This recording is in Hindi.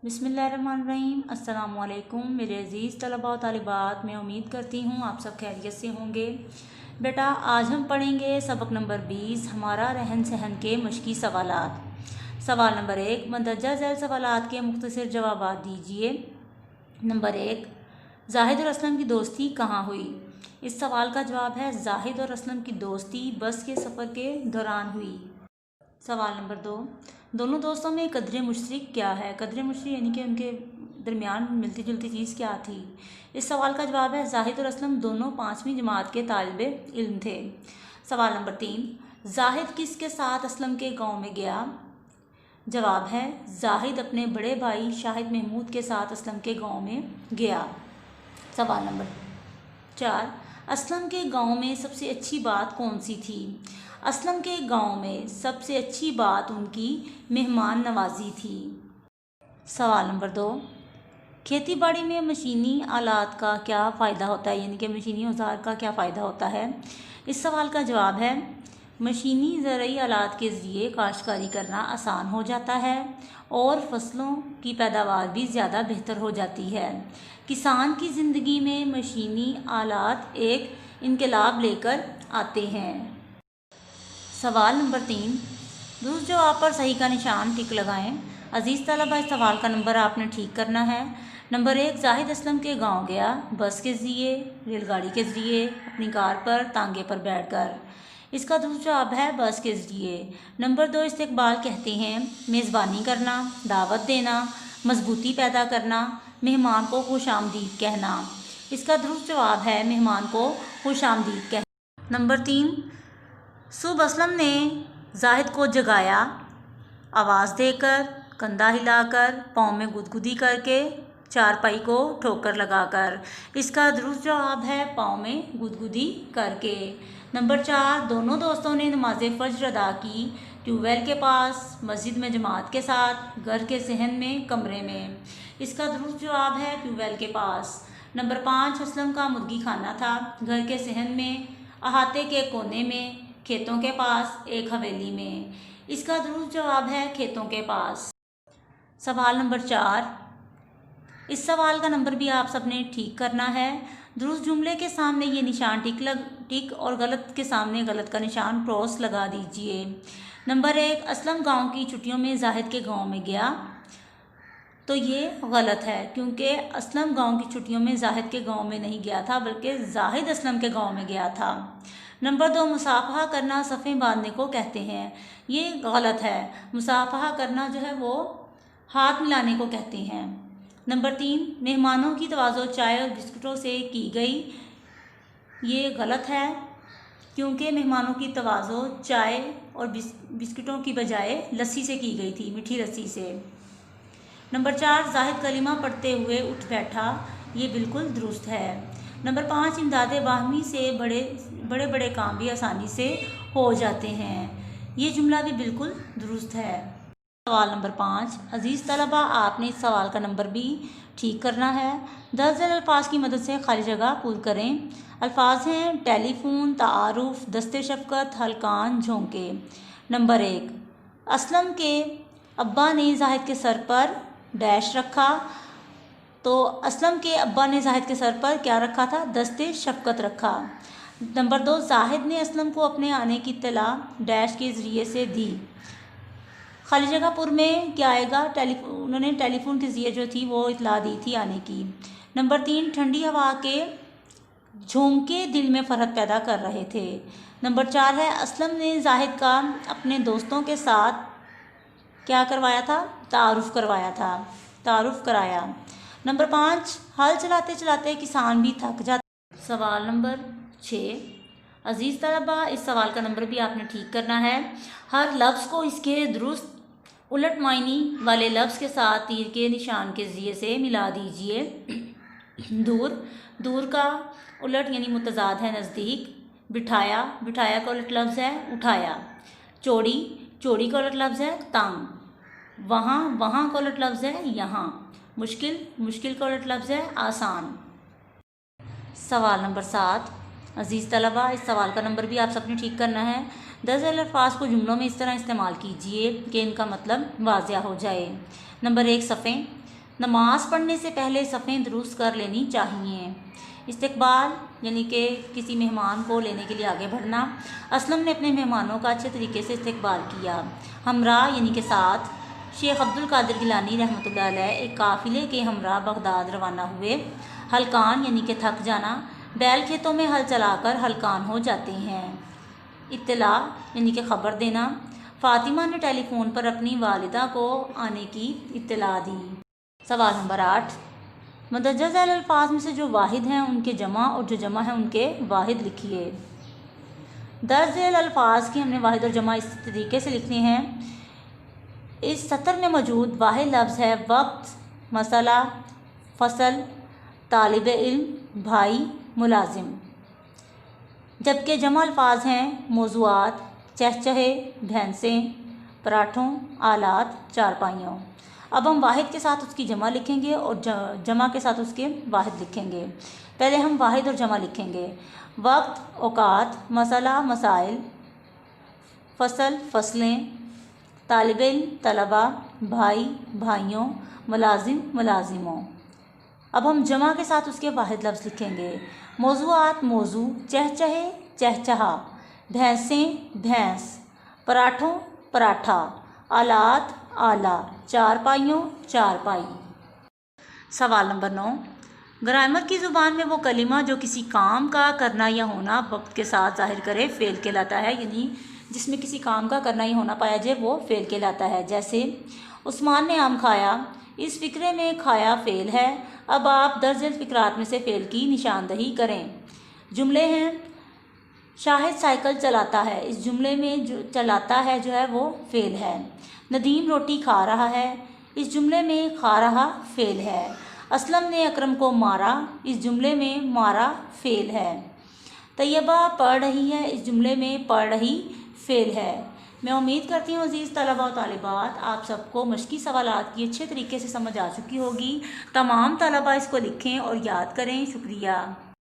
बिस्मिल्लाहिर्रहमानिर्रहीम। अस्सलामुअलैकुम मेरे अज़ीज़ तलबा और तालिबात। मैं उम्मीद करती हूँ आप सब खैरियत से होंगे। बेटा, आज हम पढ़ेंगे सबक नंबर 20, हमारा रहन सहन के मशकी सवालात। सवाल नंबर 1, मंदरजा झैल सवालात के मुख्तसर जवाबात दीजिए। नंबर 1, जाहिद और असलम की दोस्ती कहाँ हुई? इस सवाल का जवाब है जाहिद और असलम की दोस्ती बस के सफ़र के दौरान हुई। सवाल नंबर 2, दोनों दोस्तों में कदर मुश्तरक क्या है? कदर मुश्तरक यानी कि उनके दरमियान मिलती जुलती चीज़ क्या थी? इस सवाल का जवाब है जाहिद और असलम दोनों 5वीं जमात के तालिबे इल्म थे। सवाल नंबर 3, जाहिद किसके साथ असलम के गांव में गया? जवाब है जाहिद अपने बड़े भाई शाहिद महमूद के साथ असलम के गांव में गया। सवाल नंबर 4, असलम के गांव में सबसे अच्छी बात कौन सी थी? असलम के गांव में सबसे अच्छी बात उनकी मेहमान नवाजी थी। सवाल नंबर 2, खेती बाड़ी में मशीनी आलात का क्या फ़ायदा होता है? यानी कि मशीनी औजार का क्या फ़ायदा होता है? इस सवाल का जवाब है मशीनी ज़रूरी आलात के ज़रिए काश्तकारी करना आसान हो जाता है और फसलों की पैदावार भी ज़्यादा बेहतर हो जाती है। किसान की ज़िंदगी में मशीनी आलात एक इनकलाब लेकर आते हैं। सवाल नंबर 3, दुरुस्त जवाब पर सही का निशान टिक लगाएं। अजीज़ तलबा, इस सवाल का नंबर आपने ठीक करना है। नंबर 1, जाहिद असलम के गांव गया बस के ज़रिए, रेलगाड़ी के ज़रिए, अपनी कार पर, तांगे पर बैठकर। इसका दुरुस्त जवाब है बस के ज़रिए। नंबर 2, इस्तकबाल कहते हैं मेज़बानी करना, दावत देना, मजबूती पैदा करना, मेहमान को खुशामदीद कहना। इसका दुरुस्त जवाब है मेहमान को खुशामदीद कहना। नंबर 3, सुबह असलम ने जाहिद को जगाया आवाज़ देकर, कंधा हिलाकर, पाँव में गुदगुदी करके, चारपाई को ठोकर लगाकर। इसका दुरुस्त जवाब है पाँव में गुदगुदी करके। नंबर 4, दोनों दोस्तों ने नमाज फज्र अदा की ट्यूबवेल के पास, मस्जिद में जमात के साथ, घर के सहन में, कमरे में। इसका दुरुस्त जवाब है ट्यूबवेल के पास। नंबर 5, असलम का मुर्गी खाना था घर के सहन में, अहाते के कोने में, खेतों के पास, एक हवेली में। इसका दुरुस्त जवाब है खेतों के पास। सवाल नंबर 4, इस सवाल का नंबर भी आप सबने ठीक करना है। दुरुस्त जुमले के सामने ये निशान टिक और गलत के सामने गलत का निशान क्रॉस लगा दीजिए। नंबर 1, असलम गांव की छुट्टियों में जाहिद के गांव में गया, तो ये गलत है क्योंकि असलम गांव की छुट्टियों में जाहिद के गांव में नहीं गया था बल्कि जाहिद असलम के गांव में गया था। नंबर 2, मुसाफहा करना सफ़ें बांधने को कहते हैं, ये गलत है। मुसाफहा करना जो है वो हाथ मिलाने को कहते हैं। नंबर 3, मेहमानों की तवाज़ो चाय और बिस्कुटों से की गई, ये गलत है क्योंकि मेहमानों की तवाज़ो चाय और बिस्कुटों की बजाय लस्सी से की गई थी, मीठी लस्सी से। नंबर 4, जाहिद कलिमा पढ़ते हुए उठ बैठा, ये बिल्कुल दुरुस्त है। नंबर 5, इमदाद बाहमी से बड़े बड़े काम भी आसानी से हो जाते हैं, ये जुमला भी बिल्कुल दुरुस्त है। सवाल नंबर 5, अजीज़ तलबा, आपने इस सवाल का नंबर भी ठीक करना है। दर्ज झैल अल्फाज की मदद से खाली जगह पूरी करें। अल्फाज हैं टेलीफोन, तारुफ, दस्ते शफ़क़त, हलकान, झोंके। नंबर 1, असलम के अब्बा ने जाहिद के सर पर डैश रखा, तो असलम के अब्बा ने जाहिद के सर पर क्या रखा था? दस्ते शफ़क़त रखा। नंबर 2, जाहिद ने असलम को अपने आने की इत्तला डैश के ज़रिए से दी। खाली जगह पुर में क्या आएगा? उन्होंने टेलीफोन के ज़रिए जो थी वो इत्तला दी थी आने की। नंबर 3, ठंडी हवा के झोंके दिल में फ़रहत पैदा कर रहे थे। नंबर 4 है असलम ने जाहिद का अपने दोस्तों के साथ क्या करवाया था? तारुफ करवाया था, तारुफ कराया। नंबर 5, हल चलाते चलाते किसान भी थक जाता। सवाल नंबर 6, अजीज़ तलबा, इस सवाल का नंबर भी आपने ठीक करना है। हर लफ्ज़ को इसके दुरुस्त उलट मायनी वाले लफ्ज़ के साथ तीर के निशान के ज़रिए से मिला दीजिए। दूर, दूर का उलट यानी मुतज़ाद है नज़दीक। बिठाया, बिठाया का उलट लफ्ज़ है उठाया। चौड़ी, चौड़ी का उलट लफ्ज़ है तंग। वहाँ, वहाँ का उलट लफ्ज़ है यहाँ। मुश्किल, मुश्किल का उलट लफ्ज़ है आसान। सवाल नंबर 7, अजीज़ तलबा, इस सवाल का नंबर भी आप सबने ठीक करना है। दर्ज झैल अल्फाज को जुमलों में इस तरह इस्तेमाल कीजिए कि इनका मतलब वाज़िया हो जाए। नंबर 1, सफ़ें, नमाज पढ़ने से पहले सफ़ें दुरुस्त कर लेनी चाहिए। इस्तकबाल यानी कि किसी मेहमान को लेने के लिए आगे बढ़ना। असलम ने अपने मेहमानों का अच्छे तरीके से इस्तकबाल किया। हमरा यानी के साथ शेख अब्दुल कादिर गिलानी रहमतुल्लाह अलैह एक काफ़िले के हमरा बगदाद रवाना हुए। हलकान यानी कि थक जाना, बैल खेतों में हल चलाकर हलकान हो जाते हैं। इत्तला यानी कि ख़बर देना। फ़ातिमा ने टेलीफ़ोन पर अपनी वालिदा को आने की इत्तला दी। सवाल नंबर 8, मदरजा झैल अल्फाज में से जो वाहिद हैं उनके जमा और जो जमा हैं उनके वाहिद लिखिए। दर्ज झैल अल्फाज की हमने वाहिद और जमा इस तरीके से लिखने हैं। इस सतर में मौजूद वाहिद लफ्ज़ है वक्त, मसला, फसल, तालिब इल्म, भाई, मुलाजिम। जबकि जमा अल्फाज हैं मौज़ूआत, चहचहे, भैंसें, पराठों, आलात, चारपाइयों। अब हम वाहिद के साथ उसकी जमा लिखेंगे और जमा के साथ उसके वाहिद लिखेंगे। पहले हम वाहिद और जमा लिखेंगे। वक्त, औकात, मसला, मसाइल, फसल, फसलें, तालिब इल्म, तलबा, भाई, भाइयों, मुलाजिम, मुलाजिमों। अब हम जमा के साथ उसके वाहिद लफ्ज़ लिखेंगे। मौज़ूआत, मौजू, चहचहे, चहचहा, भैंसें, भैंस, पराठों, पराठा, आलात, आला, चारपाइयों, चारपाई। सवाल नंबर 9, ग्रामर की ज़ुबान में वो कलिमा जो किसी काम का करना या होना वक्त के साथ ज़ाहिर करे फ़ेल कहलाता है, यानी जिसमें किसी काम का करना ही होना पाया जाए वो फ़ेल कहलाता है। जैसे उस्मान ने आम खाया, इस फ़िक्रे में खाया फ़ेल है। अब आप दर्ज फ़िक्रात में से फ़ेल की निशानदही करें। जुमले हैं शाहिद साइकिल चलाता है, इस जुमले में जो चलाता है जो है वो फ़ेल है। नदीम रोटी खा रहा है, इस जुमले में खा रहा फ़ेल है। असलम ने अकरम को मारा, इस जुमले में मारा फ़ेल है। तैयबा पढ़ रही है, इस जुमले में पढ़ रही फ़ेल है। मैं उम्मीद करती हूँ अज़ीज़ तलबा और तालिबात आप सबको मश्की सवालात की अच्छे तरीके से समझ आ चुकी होगी। तमाम तलबा इसको लिखें और याद करें। शुक्रिया।